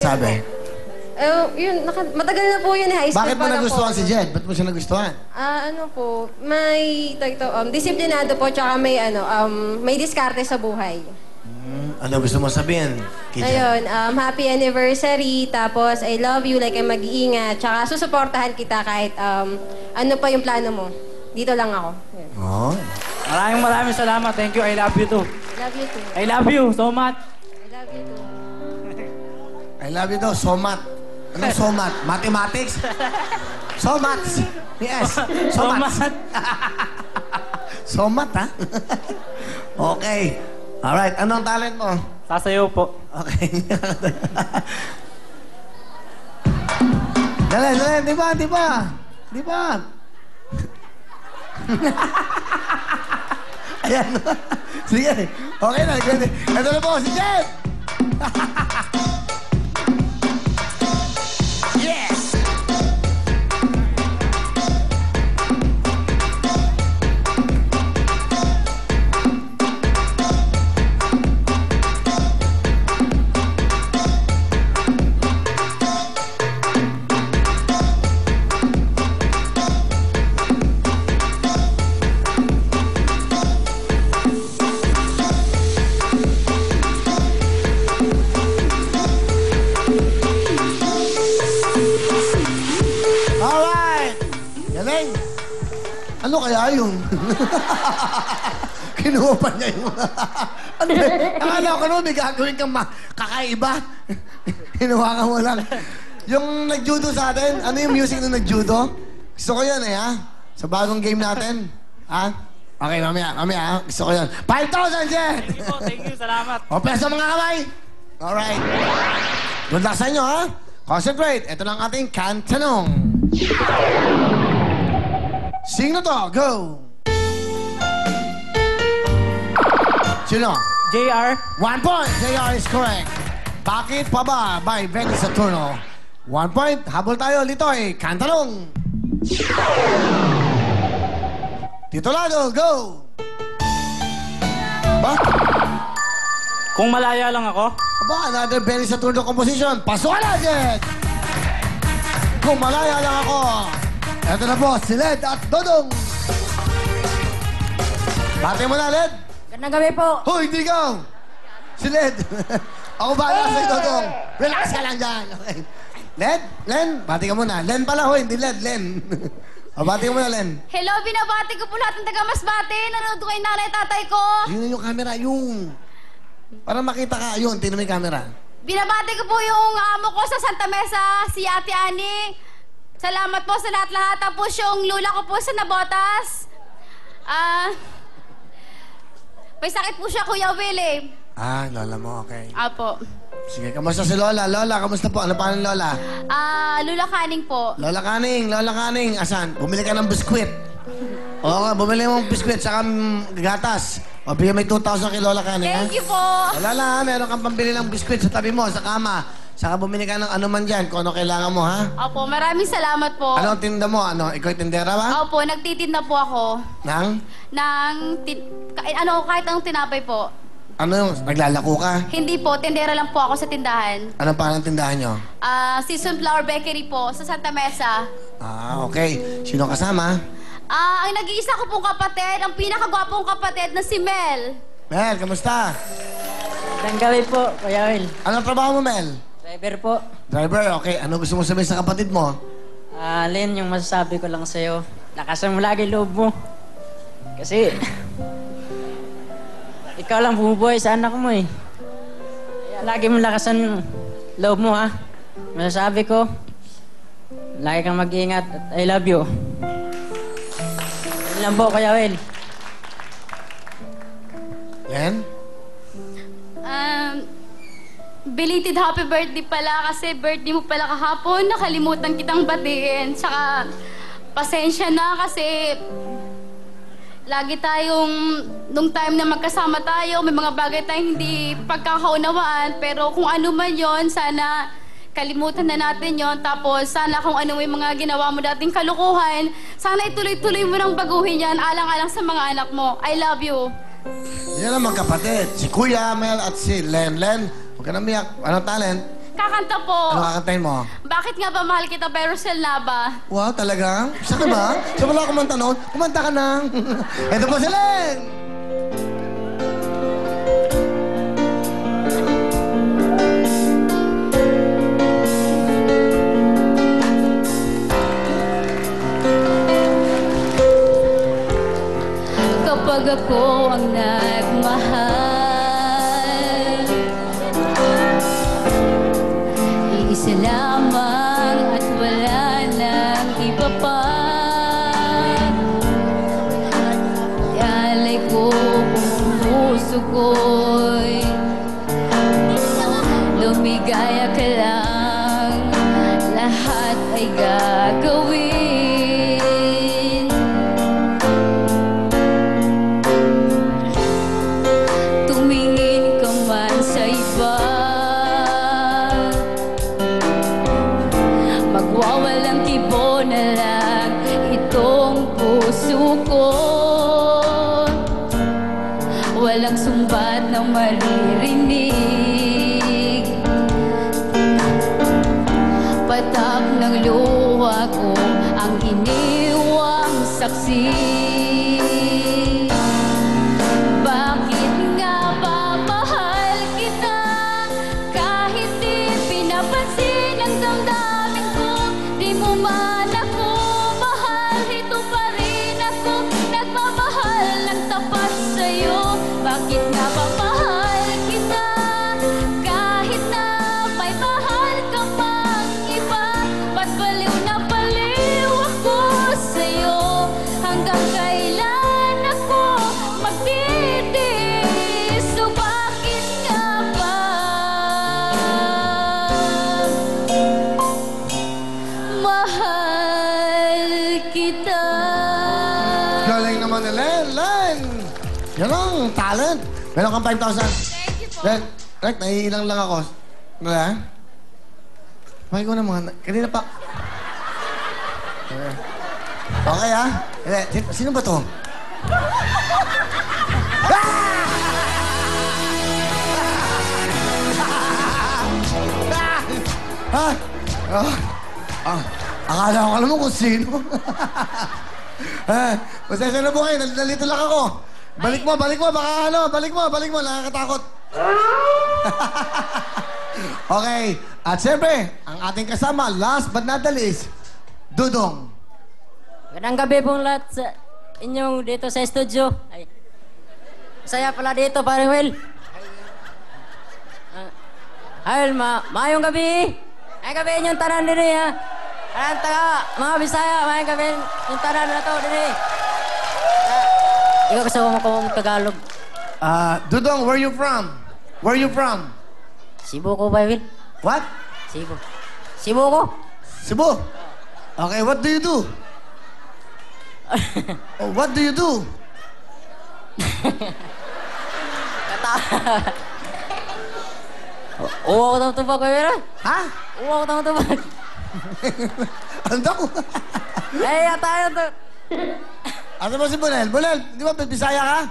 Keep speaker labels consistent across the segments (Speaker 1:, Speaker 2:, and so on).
Speaker 1: Sabi?
Speaker 2: Yun, matagal na po yun, high school.
Speaker 1: Bakit mo nagustuhan si Jed? Ba't mo siya nagustuhan?
Speaker 2: Ano po, may disiplinado po, tsaka may diskarte sa buhay.
Speaker 1: Ano gusto mo sabihin?
Speaker 2: Ayun, happy anniversary, tapos I love you, like I'm mag-iingat, tsaka susuportahan kita kahit ano pa yung plano mo. Dito lang ako.
Speaker 1: Oh.
Speaker 3: Maraming salamat. Thank you. I love you too.
Speaker 2: I love you too.
Speaker 3: I love you so much.
Speaker 2: I love you too.
Speaker 1: I love you daw, somat. Anong somat? Mathematics? Somat. Yes. Somat. Somat, ha? Okay. Alright, anong talent mo?
Speaker 3: Sasayaw po.
Speaker 1: Okay. Dali, di ba? Ayan. Sige. Okay na. Ito na po, si Jeff! Yes! Ano kaya yun? Kinuha pa niya yung... Ano ba? Akala ko naman may gagawin kang kakaiba. Kinuha ka mo lang. Yung nag-judo sa atin, ano yung music nung nag-judo? Gusto ko yun ha? Sa bagong game natin. Ha? Okay, mamaya ha? Gusto ko yun. 5,000, Jen!
Speaker 3: Thank you. Salamat.
Speaker 1: O, pesa mga kamay! Alright. Good luck sa inyo, ha? Concentrate. Ito lang ating kantanong. Sing na to, go! Sino?
Speaker 3: JR.
Speaker 1: 1 point. JR is correct. Bakit pa ba? By Benny Saturno. 1 point. Habol tayo, Litoy. Kantanong. Tito Lado, go! Ba?
Speaker 3: Kung malaya lang ako.
Speaker 1: Aba, another Benny Saturno composition. Pasok ka na, Jet! Kung malaya lang ako. Ito na po, si Led at Dodong. Bate mo na, Led.
Speaker 2: Gandang gabi po.
Speaker 1: Hoy, hindi ikaw. Si Led. Ako bahala sa'yo, Dodong. Relax ka lang dyan. Okay. Led? Len? Bati ka muna. Len pala, hoy. Hindi Led. Len. O, bati ka muna, Len.
Speaker 4: Hello, binabati ko po lahat ng taga-Masbate. Nanonood ko yung nanay tatay ko.
Speaker 1: Yun yung camera, yung... Para makita ka. Yun, tinan mo yung camera.
Speaker 4: Binabati ko po yung amo ko sa Santa Mesa, si Ate Ani. Salamat po sa lahat-lahat. Tapos yung lula ko po sa Nabotas. May sakit po siya, Kuya Will eh.
Speaker 1: Ah, lola mo, okay.
Speaker 4: Apo.
Speaker 1: Sige, kamusta si Lola? Lola, kamusta po? Ano pa ng Lola?
Speaker 4: Lula Kaning po.
Speaker 1: Lola Kaning. Asan? Bumili ka ng biskwit. Oo, bumili mo ng biskwit, saka gatas. O, bigyan may 2,000 kay Lola Kaning, ha?
Speaker 4: Thank you po.
Speaker 1: Lola, meron kang pambili ng biskwit sa tabi mo, sa kama. Saka bumili ka ng ano man dyan, kung ano kailangan mo, ha?
Speaker 4: Opo, maraming salamat po.
Speaker 1: Ano ang tinda mo? Ano, ikaw yung tindera ba?
Speaker 4: Opo, nagtitinda po ako.
Speaker 1: Nang?
Speaker 4: Kahit anong tinapay po.
Speaker 1: Ano yung, naglalako ka?
Speaker 4: Hindi po, tindera lang po ako sa tindahan.
Speaker 1: Anong pangalan ng tindahan nyo?
Speaker 4: Season Flower Bakery po, sa Santa Mesa.
Speaker 1: Ah, okay. Sino kasama?
Speaker 4: Ang nag-iisa ko pong kapatid, ang pinakagwapong kapatid na si Mel.
Speaker 1: Mel, kamusta?
Speaker 5: Magandang gabi po, Kuya Will.
Speaker 1: Anong trabaho mo, Mel?
Speaker 5: Driver po.
Speaker 1: Driver, okay. Ano gusto mo sabihin sa kapatid mo?
Speaker 5: Len, yung masasabi ko lang sa'yo, lakasan mo lagi loob mo. Kasi, ikaw lang bumubuhay sa anak mo eh. Kaya lagi mo lakasan loob mo ha. Masasabi ko, lagi kang mag-iingat at I love you. Yan lang po, Kuya Will.
Speaker 1: Len?
Speaker 4: Belated happy birthday pala kasi birthday mo pala kahapon. Nakalimutan kitang batiin. Tsaka, pasensya na kasi lagi tayong, nung time na magkasama tayo, may mga bagay tayong hindi pagkakaunawaan. Pero kung ano man yon, sana kalimutan na natin yon. Tapos sana kung ano may mga ginawa mo dating kalukuhan, sana ituloy-tuloy mo nang baguhin yan, alang-alang sa mga anak mo. I love you.
Speaker 1: Yan ang magkapatid. Si Kuya Mel at si Len. Len, huwag ka na miyak. Anong talent?
Speaker 4: Kakanta po.
Speaker 1: Ano kakantahin mo?
Speaker 4: Bakit nga ba mahal kita pero Rosel Nava?
Speaker 1: Wow, talaga? Siya ka ba? Siya wala kumanta noon? Kumanta ka na. Ito po si Len!
Speaker 4: Kapag ako ang nagmahal, iisa lamang at wala nang iba pa. Alay ko kung puso ko'y lumigaya ka lang, lahat ay gagawin. Tumingin ka man sa iba, magwawalang kibo na lang itong puso ko. Walang sumbat na maririnig, patak ng luha ko ang iniwang saksi. Bakit nga ba mahal kita kahit di pinapansin ang damdamin ko? Di mo man ako mahal, ito pa rin ako nagmamahal ng tapat sa'yo. Bakit nga ba mahal kita kahit na may mahal ka pang iba? Ba't baliw na baliw ako sa'yo? Hanggang kailan ako magtitiis? So bakit nga ba mahal kita?
Speaker 1: Galing naman ni Len. Len! Yan ang talent. Meron kang 5,000.
Speaker 4: Thank you po.
Speaker 1: Len, Rek, naiilang lang ako. Wala? Pakay ko na mga... Kanina pa... Okay, ha? Sino ba to? Ha? Akala ko alam mo kung sino. Pasensya na po kayo, nalito lang ako. Balik mo, baka ano, balik mo, nakakatakot. Okay, at siyempre, ang ating kasama, last but not the least, Dudong.
Speaker 5: Magandang gabi pong lahat sa inyong dito sa studio. Ay, saya pala dito, paring Will. Ay, mayong gabi. Ay, gabi inyong tanan din ha. Ayan, mga Bisaya, mayong gabi yung tanan na to din. Ikaw gusto mo kung Tagalog.
Speaker 1: Dudong, where you from? Where you from?
Speaker 5: Cebu ko ba, Will?
Speaker 1: What?
Speaker 5: Cebu. Cebu ko?
Speaker 1: Cebu? Okay, what do you do? Oh, what do you do?
Speaker 5: Uwa ko tang tubag, Will.
Speaker 1: Ha?
Speaker 5: Uwa ko tang tubag.
Speaker 1: Ano daw?
Speaker 5: Ay, tayo to.
Speaker 1: Ano mo si Bunel? Bunel, di ba Bisaya ka?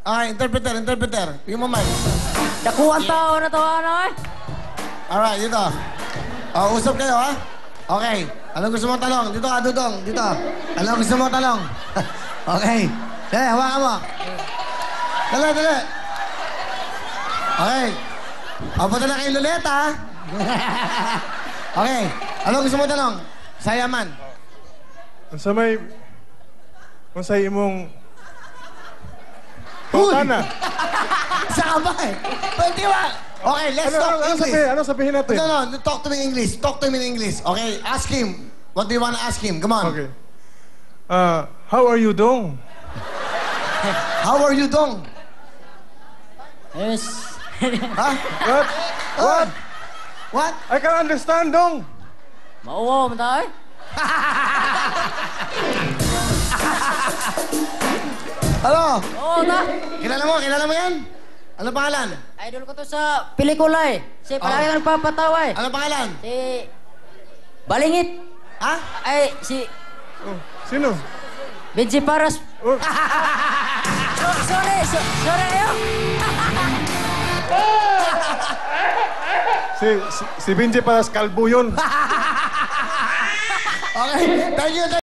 Speaker 1: Okay, interpreter. Yung mo mic.
Speaker 5: Dakuan tao na to, ano eh?
Speaker 1: Alright, dito. Usap kayo, ha? Okay. Anong gusto mong talong? Dito ka, Dudong. Dito. Anong gusto mong talong? Okay. Dali, hawakan mo. Dali. Okay. Punta na kay Luleta, ha? Okay. Anong gusto mong talong? Sayaman.
Speaker 6: Kung sa imong
Speaker 1: Uy!
Speaker 6: pautana.
Speaker 1: Saan ba eh? Pwede ba? Okay, let's talk English.
Speaker 6: Ano sabihin natin?
Speaker 1: No, talk to me in English. Talk to me in English. Okay, ask him. What do you want to ask him? Come on.
Speaker 6: Okay. How are you doing?
Speaker 1: How are you, Dong?
Speaker 5: Yes.
Speaker 1: Ha?
Speaker 6: What?
Speaker 1: What?
Speaker 6: I can understand, dong.
Speaker 5: Mauwa mo tayo?
Speaker 1: Hello?
Speaker 5: Oo, ta.
Speaker 1: Kilala mo yan? Ano pangalan?
Speaker 5: Idol ko to sa pelikula eh. Si palagi kang nagpapatawa eh.
Speaker 1: Ano pangalan?
Speaker 5: Si... Balingit.
Speaker 1: Ha?
Speaker 5: Ay, si...
Speaker 6: Oh, sino?
Speaker 5: Benji Paras.
Speaker 6: Oh,
Speaker 5: Sorry ayo.
Speaker 6: Si Benji Paras Calvo yun.
Speaker 1: Okay, thank you.